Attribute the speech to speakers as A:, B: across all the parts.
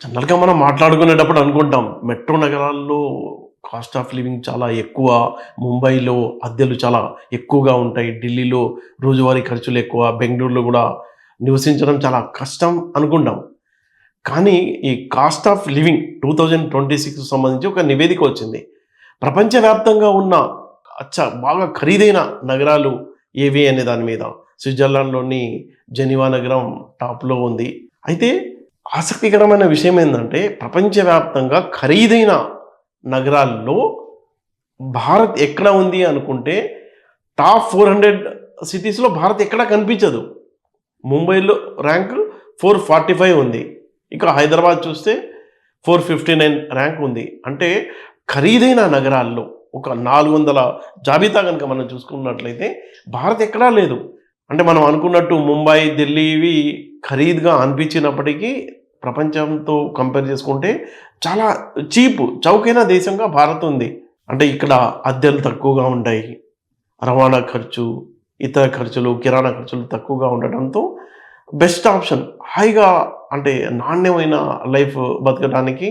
A: జనరల్‌గా మనం మాట్లాడుకునేటప్పుడు అనుకుంటాం. మెట్రో నగరాల్లో కాస్ట్ ఆఫ్ లివింగ్ చాలా ఎక్కువ. ముంబైలో అద్దెలు చాలా ఎక్కువగా ఉంటాయి. ఢిల్లీలో రోజువారీ ఖర్చులు ఎక్కువ. బెంగుళూరులో గూడా నివసించడం చాలా కష్టం అనుకుంటాం. కానీ ఈ కాస్ట్ ఆఫ్ లివింగ్ 2026కి సంబంధించి ఒక నివేదిక వచ్చింది. ప్రపంచవ్యాప్తంగా ఉన్న బాగా ఖరీదైన నగరాలు ఏవి అనే దాని మీద. స్విట్జర్లాండ్‌లోని జెనీవా నగరం టాప్‌లో ఉంది. అయితే ఆసక్తికరమైన విషయం ఏందంటే, ప్రపంచవ్యాప్తంగా ఖరీదైన నగరాల్లో భారత్ ఎక్కడ ఉంది అనుకుంటే, టాప్ 400 సిటీస్‌లో భారత్ ఎక్కడా కనిపించదు. ముంబైలో ర్యాంక్ 445 ఉంది. ఇక హైదరాబాద్ చూస్తే 459 ర్యాంక్ ఉంది. అంటే ఖరీదైన నగరాల్లో ఒక 400 జాబితా గనుక మనం చూసుకున్నట్లయితే భారత్ ఎక్కడా లేదు. అంటే మనం అనుకున్నట్టు ముంబై, ఢిల్లీ ఇవి ఖరీదుగా అనిపించినప్పటికీ ప్రపంచంతో కంపేర్ చేసుకుంటే చాలా చౌకైన దేశంగా భారత్ ఉంది. అంటే ఇక్కడ అద్దెలు తక్కువగా ఉంటాయి. రవాణా ఖర్చు, ఇతర ఖర్చులు, కిరాణా ఖర్చులు తక్కువగా ఉండటంతో బెస్ట్ ఆప్షన్. హాయిగా అంటే నాణ్యమైన లైఫ్ బతకడానికి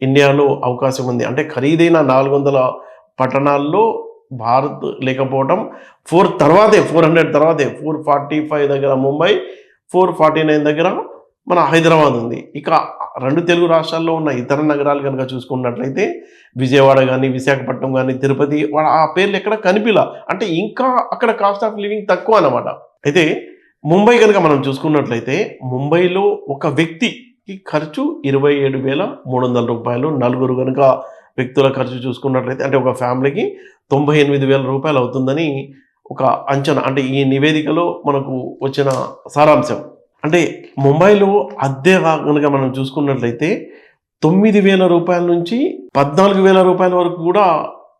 A: ఇండియాలో అవకాశం ఉంది. అంటే ఖరీదైన 400 పట్టణాల్లో భారత్ లేకపోవడం 400 తర్వాతే 445 దగ్గర ముంబై, 449 దగ్గర మన హైదరాబాద్ ఉంది. ఇక 2 తెలుగు రాష్ట్రాల్లో ఉన్న ఇతర నగరాలు కనుక చూసుకున్నట్లయితే విజయవాడ గానీ, విశాఖపట్నం గానీ, తిరుపతి ఆ పేర్లు ఎక్కడ కనిపిలా. అంటే ఇంకా అక్కడ కాస్ట్ ఆఫ్ లివింగ్ తక్కువ అన్నమాట. అయితే ముంబై కనుక మనం చూసుకున్నట్లయితే ముంబైలో ఒక వ్యక్తికి ఖర్చు రూ. 27,300. నలుగురు గనుక వ్యక్తుల ఖర్చు చూసుకున్నట్లయితే అంటే ఒక ఫ్యామిలీకి రూ. 98,000 అవుతుందని ఒక అంచనా. అంటే ఈ నివేదికలో మనకు వచ్చిన సారాంశం. అంటే ముంబైలో అద్దె గనుక మనం చూసుకున్నట్లయితే రూ. 9,000 నుంచి రూ. 14,000 వరకు కూడా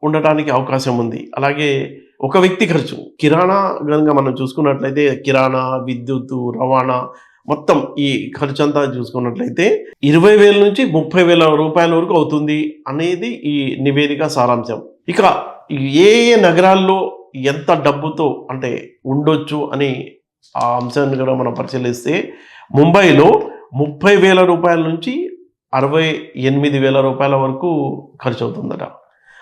A: ఉండటానికి అవకాశం ఉంది. అలాగే ఒక వ్యక్తి ఖర్చు కిరాణా గనుక మనం చూసుకున్నట్లయితే కిరాణా, విద్యుత్తు, రవాణా మొత్తం ఈ ఖర్చు అంతా చూసుకున్నట్లయితే 20,000 నుంచి రూ. 30,000 వరకు అవుతుంది అనేది ఈ నివేదిక సారాంశం. ఇక ఏ ఏ నగరాల్లో ఎంత డబ్బుతో అంటే ఉండొచ్చు అని ఆ అంశాన్ని కూడా మనం పరిశీలిస్తే ముంబైలో రూ. 30,000 నుంచి రూ. 68,000 వరకు ఖర్చు అవుతుందట.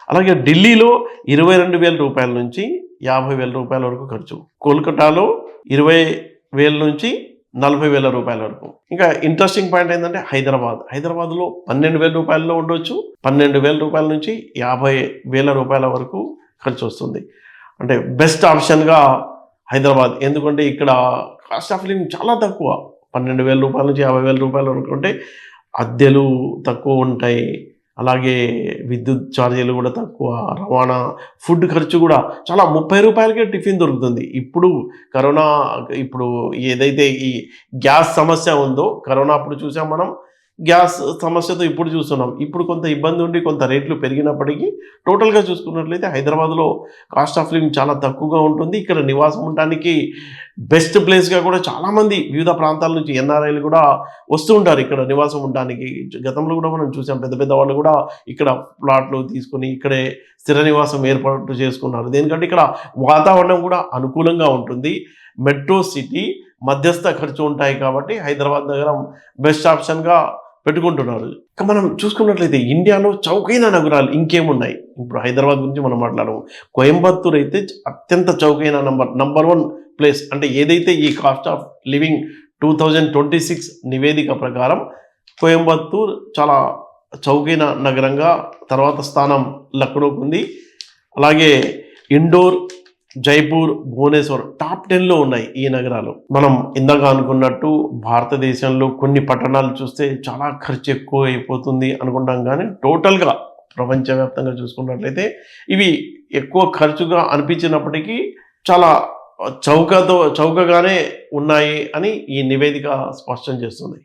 A: అలాగే ఢిల్లీలో రూ. 22,000 నుంచి రూ. 50,000 వరకు ఖర్చు. కోల్కతాలో 20,000 నుంచి రూ. 40,000 వరకు. ఇంకా ఇంట్రెస్టింగ్ పాయింట్ ఏంటంటే హైదరాబాద్లో రూ. 12,000 ఉండొచ్చు. రూ. 12,000 నుంచి రూ. 50,000 వరకు ఖర్చు వస్తుంది. అంటే బెస్ట్ ఆప్షన్గా హైదరాబాద్. ఎందుకంటే ఇక్కడ కాస్ట్ ఆఫ్ లివింగ్ చాలా తక్కువ. రూ. 12,000 నుంచి రూ. 50,000 వరకు ఉంటే అద్దెలు తక్కువ ఉంటాయి. అలాగే విద్యుత్ ఛార్జీలు కూడా తక్కువ. రవాణా, ఫుడ్ ఖర్చు కూడా చాలా రూ. 30కే టిఫిన్ దొరుకుతుంది. ఇప్పుడు ఏదైతే ఈ గ్యాస్ సమస్య ఉందో కరోనా అప్పుడు చూసాం మనం. గ్యాస్ సమస్యతో ఇప్పుడు చూస్తున్నాం. ఇప్పుడు కొంత ఇబ్బంది ఉండి కొంత రేట్లు పెరిగినప్పటికీ టోటల్గా చూసుకున్నట్లయితే హైదరాబాద్లో కాస్ట్ ఆఫ్ లివింగ్ చాలా తక్కువగా ఉంటుంది. ఇక్కడ నివాసం ఉండటానికి బెస్ట్ ప్లేస్గా కూడా చాలామంది వివిధ ప్రాంతాల నుంచి ఎన్ఆర్ఐలు కూడా వస్తూ ఉంటారు ఇక్కడ నివాసం ఉండడానికి. గతంలో కూడా మనం చూసాం పెద్ద పెద్ద వాళ్ళు కూడా ఇక్కడ ప్లాట్లు తీసుకొని ఇక్కడే స్థిర నివాసం ఏర్పాటు చేసుకున్నారు. దేనికంటే ఇక్కడ వాతావరణం కూడా అనుకూలంగా ఉంటుంది. మెట్రో సిటీ, మధ్యస్థ ఖర్చు ఉంటాయి కాబట్టి హైదరాబాద్ నగరం బెస్ట్ ఆప్షన్గా పెట్టుకుంటున్నారు. ఇక మనం చూసుకున్నట్లయితే ఇండియాలో చౌకైన నగరాలు ఇంకేమున్నాయి. ఇప్పుడు హైదరాబాద్ గురించి మనం మాట్లాడము. కోయంబత్తూర్ అయితే అత్యంత చౌకైన నంబర్ 1 ప్లేస్. అంటే ఏదైతే ఈ కాస్ట్ ఆఫ్ లివింగ్ 2026 నివేదిక ప్రకారం కోయంబత్తూర్ చాలా చౌకైన నగరంగా తర్వాత స్థానం లక్నోకు ఉంది. అలాగే ఇండోర్, జైపూర్, భువనేశ్వర్ టాప్ 10లో ఉన్నాయి ఈ నగరాలు. మనం ఇందాక అనుకున్నట్టు భారతదేశంలో కొన్ని పట్టణాలు చూస్తే చాలా ఖర్చు ఎక్కువ అయిపోతుంది అనుకుంటాం. కానీ టోటల్గా ప్రపంచవ్యాప్తంగా చూసుకున్నట్లయితే ఇవి ఎక్కువ ఖర్చుగా అనిపించినప్పటికీ చాలా చౌకగానే ఉన్నాయి అని ఈ నివేదిక స్పష్టం చేస్తుంది.